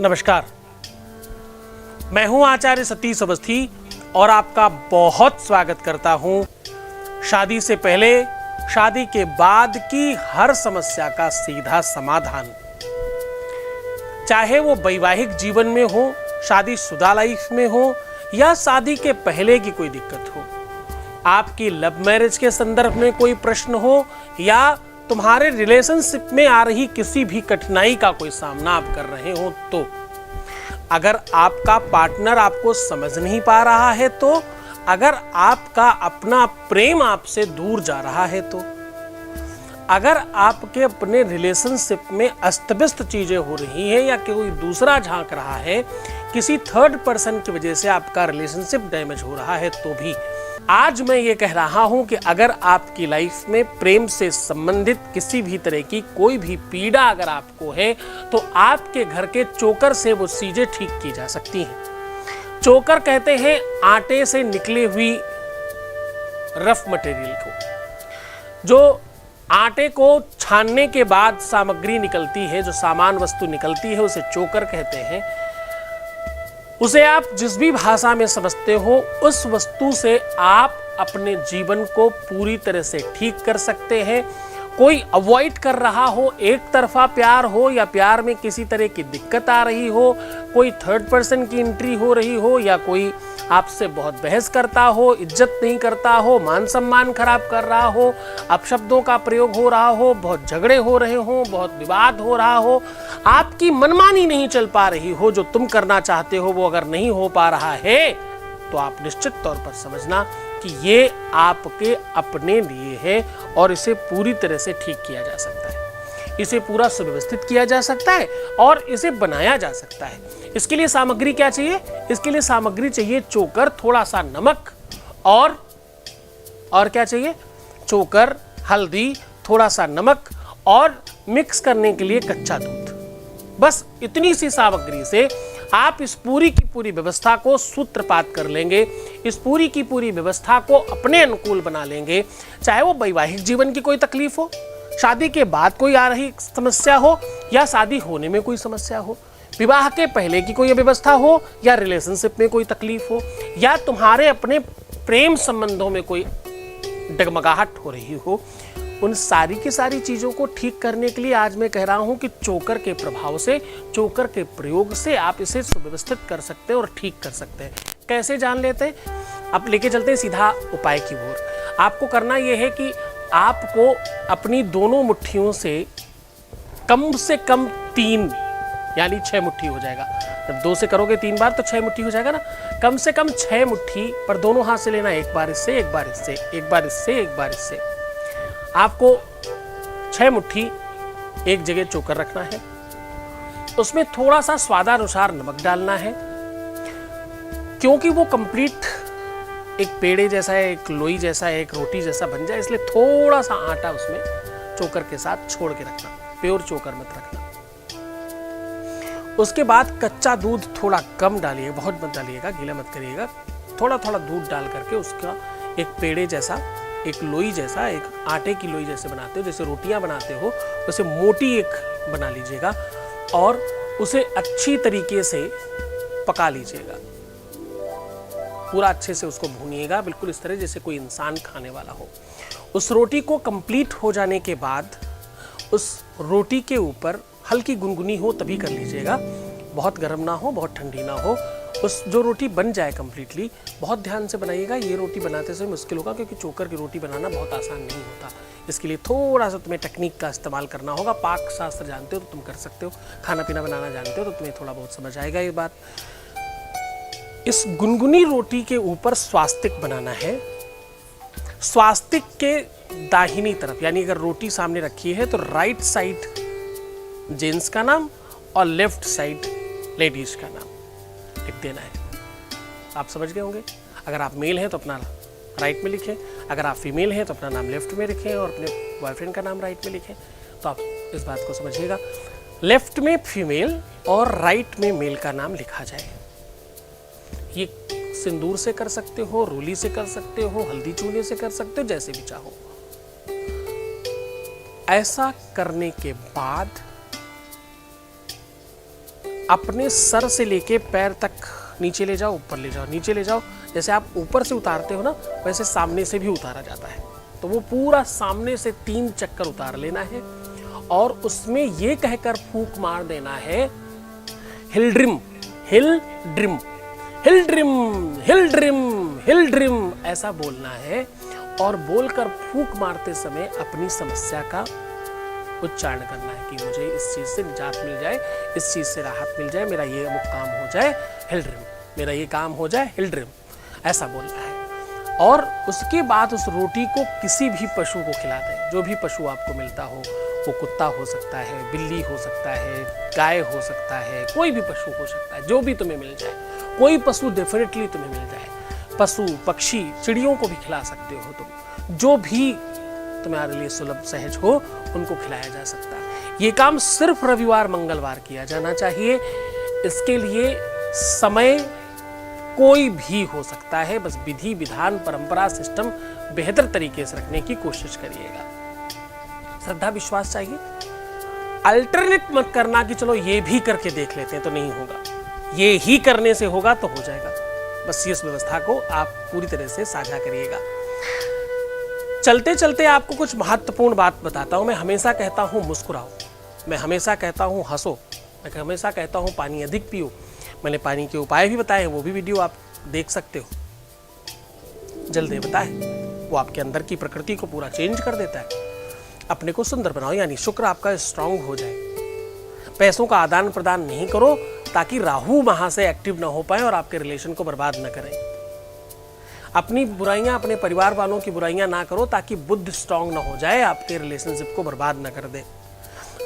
नमस्कार, मैं हूं आचार्य सतीश अवस्थी और आपका बहुत स्वागत करता हूं शादी से पहले, शादी के बाद की हर समस्या का सीधा समाधान। चाहे वो वैवाहिक जीवन में हो, शादीशुदा लाइफ में हो या शादी के पहले की कोई दिक्कत हो, आपकी लव मैरिज के संदर्भ में कोई प्रश्न हो या तुम्हारे रिलेशनशिप में आ रही किसी भी कठिनाई का कोई सामना आप कर रहे हो, तो अगर आपका पार्टनर आपको समझ नहीं पा रहा है, तो अगर आपका अपना प्रेम आपसे दूर जा रहा है, तो अगर आपके अपने रिलेशनशिप में अस्त व्यस्त चीजें हो रही हैं या कोई दूसरा झांक रहा है, किसी थर्ड पर्सन की वजह से आपका रिलेशनशिप डैमेज हो रहा है, तो भी आज मैं ये कह रहा हूं कि अगर आपकी लाइफ में प्रेम से संबंधित किसी भी तरह की कोई भी पीड़ा अगर आपको है, तो आपके घर के चोकर से वो चीजें ठीक की जा सकती हैं। चोकर कहते हैं आटे से निकली हुई रफ मटेरियल को। जो आटे को छानने के बाद सामग्री निकलती है, जो सामान वस्तु निकलती है, उसे चोकर कहते हैं। उसे आप जिस भी भाषा में समझते हो, उस वस्तु से आप अपने जीवन को पूरी तरह से ठीक कर सकते हैं। कोई अवॉइड कर रहा हो, एक तरफा प्यार हो या प्यार में किसी तरह की दिक्कत आ रही हो, कोई थर्ड पर्सन की एंट्री हो रही हो या कोई आपसे बहुत बहस करता हो, इज्जत नहीं करता हो, मान सम्मान खराब कर रहा हो, अपशब्दों का प्रयोग हो रहा हो, बहुत झगड़े हो रहे हो, बहुत विवाद हो रहा हो, आपकी मनमानी नहीं चल पा रही हो, जो तुम करना चाहते हो वो अगर नहीं हो पा रहा है, तो आप निश्चित तौर पर समझना कि ये आपके अपने लिए है और इसे पूरी तरह से ठीक किया जा सकता है। इसे पूरा सुव्यवस्थित किया जा सकता है और इसे बनाया जा सकता है। इसके लिए सामग्री क्या चाहिए? इसके लिए सामग्री चाहिए चोकर, थोड़ा सा नमक और क्या चाहिए? चोकर, हल्दी, थोड़ा सा नमक और मिक्स करने के लिए कच्चा दूध। बस इतनी सी सामग्री से आप इस पूरी की पूरी व्यवस्था को सूत्रपात कर लेंगे, इस पूरी की पूरी व्यवस्था को अपने अनुकूल बना लेंगे। चाहे वो वैवाहिक जीवन की कोई तकलीफ हो, शादी के बाद कोई आ रही समस्या हो या शादी होने में कोई समस्या हो, विवाह के पहले की कोई व्यवस्था हो या रिलेशनशिप में कोई तकलीफ हो या तुम्हारे अपने प्रेम संबंधों में कोई डगमगाहट हो रही हो, उन सारी की सारी चीज़ों को ठीक करने के लिए आज मैं कह रहा हूं कि चोकर के प्रभाव से, चोकर के प्रयोग से आप इसे सुव्यवस्थित कर सकते हैं और ठीक कर सकते हैं। कैसे जान लेते हैं? अब लेके चलते हैं सीधा उपाय की ओर। आपको करना यह है कि आपको अपनी दोनों मुट्ठियों से कम 3 यानी 6 मुट्ठी हो जाएगा। जब 2 से करोगे 3 बार तो 6 मुट्ठी हो जाएगा ना। कम से कम 6 मुट्ठी पर दोनों हाथ से लेना, एक बार इससे, एक बार इससे, एक बार इससे, एक बार इससे। आपको 6 मुट्ठी एक जगह चोकर रखना है, उसमें थोड़ा सा स्वादानुसार नमक डालना है, क्योंकि वो कंप्लीट एक पेड़े जैसा है, एक लोई जैसा है, एक रोटी जैसा बन जाए, इसलिए थोड़ा सा आटा उसमें चोकर के साथ छोड़ के रखना, प्योर चोकर मत रखना। उसके बाद कच्चा दूध थोड़ा कम डालिए, बहुत मत डालिएगा, गीला मत करिएगा। थोड़ा थोड़ा दूध डाल करके उसका एक पेड़े जैसा, एक लोई जैसा, एक आटे की लोई जैसे बनाते हो, जैसे रोटियां बनाते हो वैसे मोटी एक बना लीजिएगा और उसे अच्छी तरीके से पका लीजिएगा। पूरा अच्छे से उसको भूनिएगा, बिल्कुल इस तरह जैसे कोई इंसान खाने वाला हो। उस रोटी को कंप्लीट हो जाने के बाद उस रोटी के ऊपर हल्की गुनगुनी हो तभी कर लीजिएगा, बहुत गर्म ना हो, बहुत ठंडी ना हो। उस जो रोटी बन जाए कंप्लीटली, बहुत ध्यान से बनाइएगा। ये रोटी बनाते समय मुश्किल होगा क्योंकि चोकर की रोटी बनाना बहुत आसान नहीं होता। इसके लिए थोड़ा सा तुम्हें टेक्निक का इस्तेमाल करना होगा। पाक शास्त्र जानते हो तो तुम कर सकते हो, खाना पीना बनाना जानते हो तो तुम्हें थोड़ा बहुत समझ आएगा ये बात। इस गुनगुनी रोटी के ऊपर स्वास्तिक बनाना है। स्वास्तिक के दाहिनी तरफ, यानी अगर रोटी सामने रखी है तो राइट साइड जेंट्स का नाम और लेफ्ट साइड लेडीज का नाम लिख देना है। आप समझ गए होंगे। अगर आप मेल हैं तो अपना राइट में लिखें, अगर आप फीमेल हैं तो अपना नाम लेफ्ट में लिखें और अपने बॉयफ्रेंड का नाम राइट में लिखें। तो आप इस बात को समझिएगा, लेफ्ट में फीमेल और राइट में मेल का नाम लिखा जाए। ये सिंदूर से कर सकते हो, रोली से कर सकते हो, हल्दी चूने से कर सकते हो, जैसे भी चाहो। ऐसा करने के बाद अपने सर से लेके पैर तक नीचे ले जाओ, ऊपर ले जाओ, नीचे ले जाओ। जैसे आप ऊपर से उतारते हो ना, वैसे सामने से भी उतारा जाता है। तो वो पूरा सामने से 3 चक्कर उतार लेना है और उसमें ये कहकर फूंक मार देना है, हिल ड्रिम, हिल ड्रिम, हिल ड्रिम, हिल ड्रिम, हिल ड्रिम, ऐसा बोलना है। और बोलकर फूंक मारते समय अपनी समस्या का उच्चारण करना है कि मुझे इस चीज से निजात मिल जाए, इस चीज से राहत मिल जाए, मेरा ये अमुक काम हो जाए, हिल ड्रिम, मेरा ये काम हो जाए, हिल ड्रिम, ऐसा बोलना है। और उसके बाद उस रोटी को किसी भी पशु को खिला दें, जो भी पशु आपको मिलता हो। वो कुत्ता हो सकता है, बिल्ली हो सकता है, गाय हो सकता है, कोई भी पशु हो सकता है, जो भी तुम्हें मिल जाए। कोई पशु डेफिनेटली तुम्हें मिल जाए, पशु, पक्षी, चिड़ियों को भी खिला सकते हो तुम, जो भी तुम्हारे लिए सुलभ सहज हो उनको खिलाया जा सकता है। ये काम सिर्फ रविवार मंगलवार किया जाना चाहिए। इसके लिए समय कोई भी हो सकता है, बस विधि विधान परंपरा सिस्टम बेहतर तरीके से रखने की कोशिश करिएगा। श्रद्धा विश्वास चाहिए। अल्टरनेट मत करना कि चलो ये भी करके देख लेते हैं, तो नहीं होगा। ये ही करने से होगा तो हो जाएगा। बस इस व्यवस्था को आप पूरी तरह से साझा करिएगा। चलते चलते आपको कुछ महत्वपूर्ण बात बताता हूं। मैं हमेशा कहता हूं मुस्कुराओ, मैं हमेशा कहता हूं हंसो, मैं हमेशा कहता हूं पानी अधिक पियो। मैंने पानी के उपाय भी बताए हैं, वो भी वीडियो आप देख सकते हो। जल्दी बताए, वो आपके अंदर की प्रकृति को पूरा चेंज कर देता है। अपने को सुंदर बनाओ, यानी शुक्र आपका स्ट्रांग हो जाए। पैसों का आदान प्रदान नहीं करो ताकि राहु वहां से एक्टिव ना हो पाए और आपके रिलेशन को बर्बाद न करें। अपनी बुराइयां, अपने परिवार वालों की बुराइयां ना करो ताकि बुद्ध स्ट्रांग ना हो जाए, आपके रिलेशनशिप को बर्बाद ना कर दे।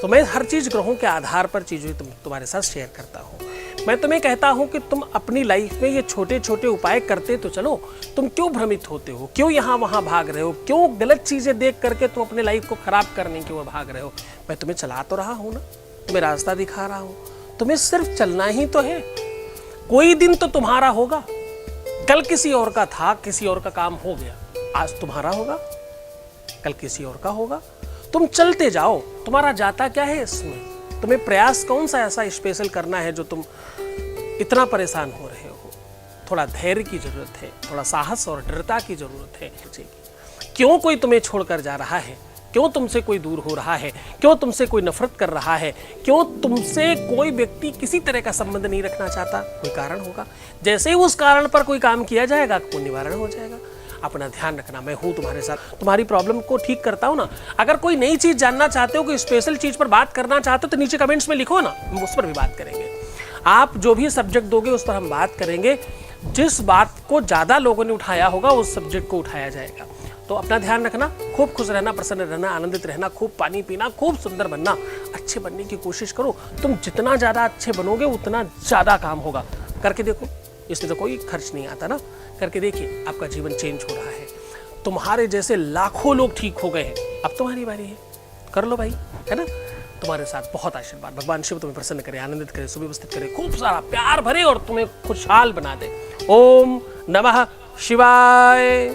तो मैं हर चीज ग्रहों के आधार पर चीजें तुम्हारे साथ शेयर करता हूँ। मैं तुम्हें कहता हूं कि तुम अपनी लाइफ में ये छोटे छोटे उपाय करते तो चलो। तुम क्यों भ्रमित होते हो, क्यों यहाँ वहां भाग रहे हो, क्यों गलत चीजें देख करके तुम अपने लाइफ को खराब करने की ओर भाग रहे हो। मैं तुम्हें चला तो रहा हूं ना, तुम्हें रास्ता दिखा रहा हूं। तुम्हें सिर्फ चलना ही तो है। कोई दिन तो तुम्हारा होगा। कल किसी और का था, किसी और का काम हो गया, आज तुम्हारा होगा, कल किसी और का होगा। तुम चलते जाओ, तुम्हारा जाता क्या है इसमें। तुम्हें प्रयास कौन सा ऐसा स्पेशल करना है जो तुम इतना परेशान हो रहे हो। थोड़ा धैर्य की जरूरत है, थोड़ा साहस और दृढ़ता की जरूरत है। क्यों कोई तुम्हें छोड़कर जा रहा है, क्यों तुमसे कोई दूर हो रहा है, क्यों तुमसे कोई नफरत कर रहा है, क्यों तुमसे कोई व्यक्ति किसी तरह का संबंध नहीं रखना चाहता, कोई कारण होगा। जैसे ही उस कारण पर कोई काम किया जाएगा, कोई निवारण हो जाएगा। अपना ध्यान रखना, मैं हूं तुम्हारे साथ, तुम्हारी प्रॉब्लम को ठीक करता हूं ना। अगर कोई नई चीज जानना चाहते हो, कोई स्पेशल चीज पर बात करना चाहते हो, तो नीचे कमेंट्स में लिखो ना, हम उस पर भी बात करेंगे। आप जो भी सब्जेक्ट दोगे उस पर हम बात करेंगे। जिस बात को ज्यादा लोगों ने उठाया होगा उस सब्जेक्ट को उठाया जाएगा। तो अपना ध्यान रखना, खूब खुश रहना, प्रसन्न रहना, आनंदित रहना, खूब पानी पीना, खूब सुंदर बनना, अच्छे बनने की कोशिश करो। तुम जितना ज्यादा अच्छे बनोगे उतना ज्यादा काम होगा। करके देखो, इसमें तो कोई खर्च नहीं आता ना। करके देखिए, आपका जीवन चेंज हो रहा है। तुम्हारे जैसे लाखों लोग ठीक हो गए हैं, अब तुम्हारी बारी है। कर लो भाई, है ना। तुम्हारे साथ बहुत आशीर्वाद। भगवान शिव तुम्हें प्रसन्न करे, आनंदित करे, सुव्यवस्थित करे, खूब सारा प्यार भरे और तुम्हें खुशहाल बना दे। ओम नमः शिवाय।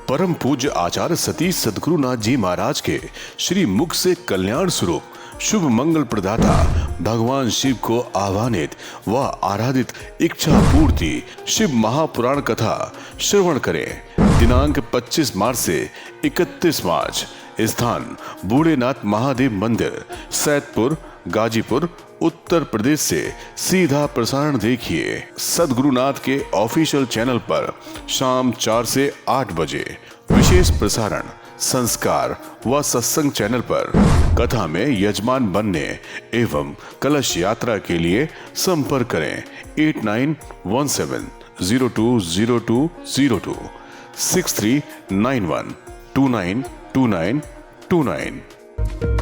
परम पूज्य आचार्य सतीश सद्गुरुनाथ जी महाराज के श्री मुख से कल्याण स्वरूप शुभ मंगल प्रदाता भगवान शिव को आह्वानित व आराधित इच्छा पूर्ति शिव महापुराण कथा श्रवण करें। दिनांक 25 मार्च से 31 मार्च। स्थान बूढ़ेनाथ महादेव मंदिर, सैदपुर, गाजीपुर, उत्तर प्रदेश से सीधा प्रसारण देखिए सद्गुरुनाथ के ऑफिशियल चैनल पर शाम 4 से 8 बजे। विशेष प्रसारण संस्कार व सत्संग चैनल पर। कथा में यजमान बनने एवं कलश यात्रा के लिए संपर्क करें 8917020202 6391292929।